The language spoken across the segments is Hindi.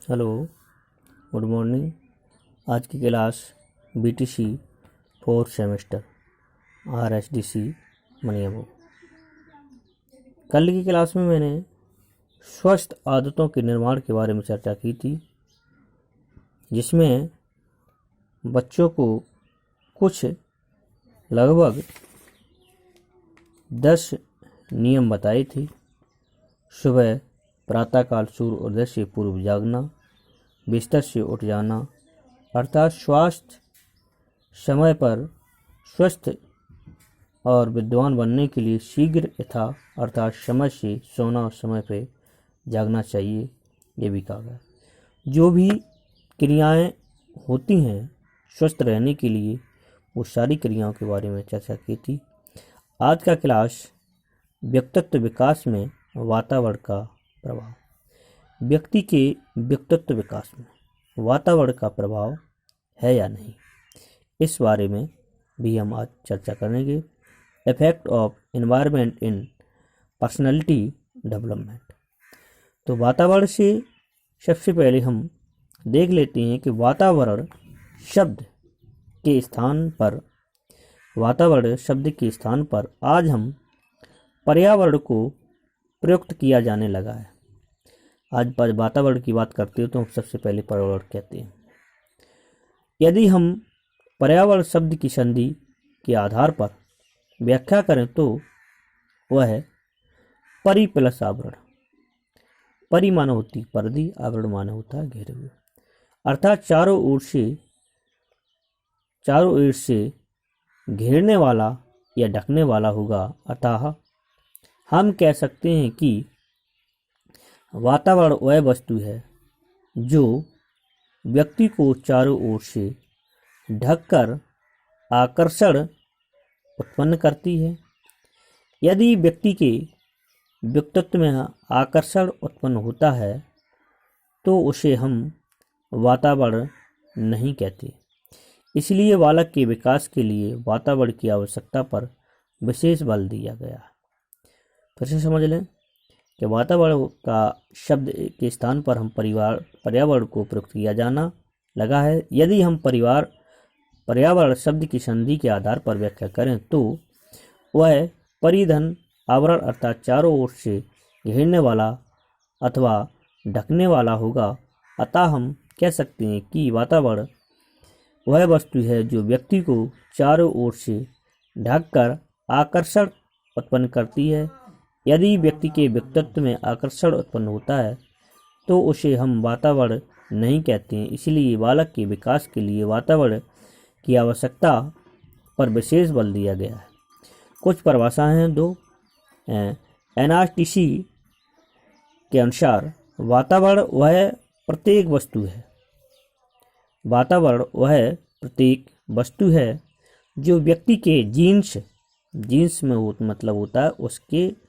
Hello, good morning. आज की class BTC 4th semester RSDC मनियाबो। कल की क्लास में मैंने स्वस्थ आदतों के निर्माण के बारे में चर्चा की थी, जिसमें बच्चों को कुछ लगभग 10 नियम बताए थे। सुबह प्रातःकाल सूर्य उदय से पूर्व जागना, बिस्तर से उठ जाना अर्थात स्वास्थ्य समय पर स्वस्थ और विद्वान बनने के लिए शीघ्र यथा अर्थात समय से सोना, समय पर जागना चाहिए। ये भी कहा गया। जो भी क्रियाएं होती हैं स्वस्थ रहने के लिए, वो सारी क्रियाओं के बारे में चर्चा की थी। आज का क्लास व्यक्तित्व विकास में वातावरण का प्रभाव। व्यक्ति के व्यक्तित्व विकास में वातावरण का प्रभाव है या नहीं, इस बारे में भी हम आज चर्चा करेंगे। Effect of environment in personality development. तो वातावरण से सबसे पहले हम देख लेते हैं कि वातावरण शब्द के स्थान पर आज हम पर्यावरण को प्रयुक्त किया जाने लगा है। आज वातावरण की बात करते हो तो हम सबसे पहले पर्यावरण कहते हैं। यदि हम पर्यावरण शब्द की संधि के आधार पर व्याख्या करें तो वह है परि प्लस आवरण। परि माने होती परिधि, आवरण माने होता है घेरे हुए, अर्थात चारों ओर से घेरने वाला या ढकने वाला होगा। अतः हम कह सकते हैं कि वातावरण वह वस्तु है जो व्यक्ति को चारों ओर से ढककर आकर्षण उत्पन्न करती है। यदि व्यक्ति के व्यक्तित्व में आकर्षण उत्पन्न होता है तो उसे हम वातावरण नहीं कहते। इसलिए बालक के विकास के लिए वातावरण की आवश्यकता पर विशेष बल दिया गया। फिर से समझ लें कि वातावरण का शब्द के स्थान पर हम पर्यावरण को प्रयुक्त किया जाना लगा है। यदि हम पर्यावरण शब्द की संधि के आधार पर व्याख्या करें तो वह परिधन आवरण अर्थात चारों ओर से घेरने वाला अथवा ढकने वाला होगा। अतः हम कह सकते हैं कि वातावरण वह वस्तु है जो व्यक्ति को चारों ओर से ढककर आकर्षण उत्पन्न करती है। यदि व्यक्ति के व्यक्तित्व में आकर्षण उत्पन्न होता है तो उसे हम वातावरण नहीं कहते हैं। इसलिए बालक के विकास के लिए वातावरण की आवश्यकता पर विशेष बल दिया गया है। कुछ परिभाषाएं हैं दो। एनआरटीसी के अनुसार वातावरण वह प्रत्येक वस्तु है जो व्यक्ति के जीन्स में मतलब होता है उसके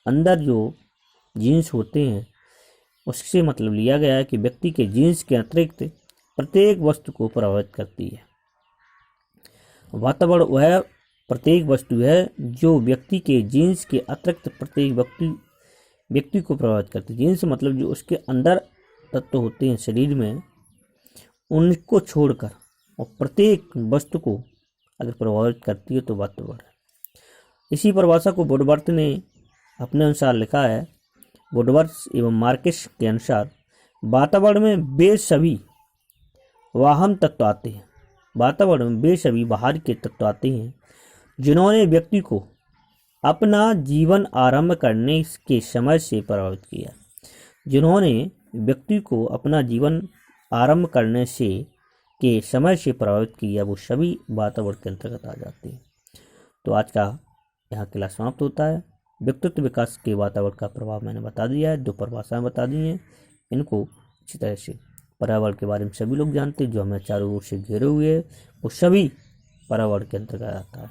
अंदर जो जीन्स होते हैं, उससे मतलब लिया गया है कि व्यक्ति के जीन्स के अतिरिक्त प्रत्येक वस्तु को प्रभावित करती है। वातावरण वह प्रत्येक वस्तु है जो व्यक्ति के जीन्स के अतिरिक्त प्रत्येक व्यक्ति को प्रभावित करती है। जीन्स मतलब जो उसके अंदर तत्व होते हैं शरीर में, उनको छोड़कर और प्रत्येक वस्तु को अगर प्रभावित करती है तो वातावरण। इसी परिभाषा को वुडवर्थ ने अपने अनुसार लिखा है। वुडवर्थ एवं मार्केस के अनुसार वातावरण में वे सभी बाहरी तत्व आते हैं जिन्होंने व्यक्ति को अपना जीवन आरंभ करने के समय से प्रभावित किया। वो सभी वातावरण के अंतर्गत आ जाते हैं। तो आज का यहाँ क्लास समाप्त होता है। व्यक्तित्व विकास के वातावरण का प्रभाव मैंने बता दिया है, दो परिभाषाएं बता दी हैं। इनको अच्छी तरह से पर्यावरण के बारे में सभी लोग जानते हैं। जो हमें चारों ओर से घेरे हुए है वो सभी पर्यावरण के अंतर्गत आता है।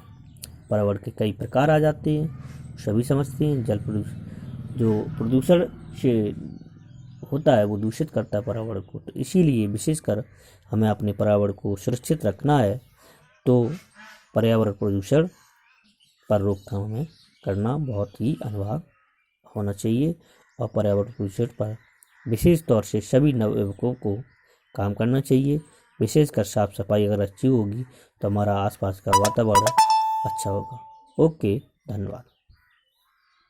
पर्यावरण के कई प्रकार आ जाते हैं, सभी समझते हैं। जल जो प्रदूषण से होता है वो दूषित करता है पर्यावरण को। तो इसीलिए विशेषकर हमें अपने पर्यावरण को सुरक्षित रखना है। तो पर्यावरण प्रदूषण पर रोकथाम हमें करना बहुत ही अनिवार्य होना चाहिए और पर्यावरण प्रदूषण पर विशेष तौर से सभी नवयुवकों को काम करना चाहिए। विशेषकर साफ सफाई अगर अच्छी होगी तो हमारा आसपास का वातावरण अच्छा होगा। ओके, धन्यवाद।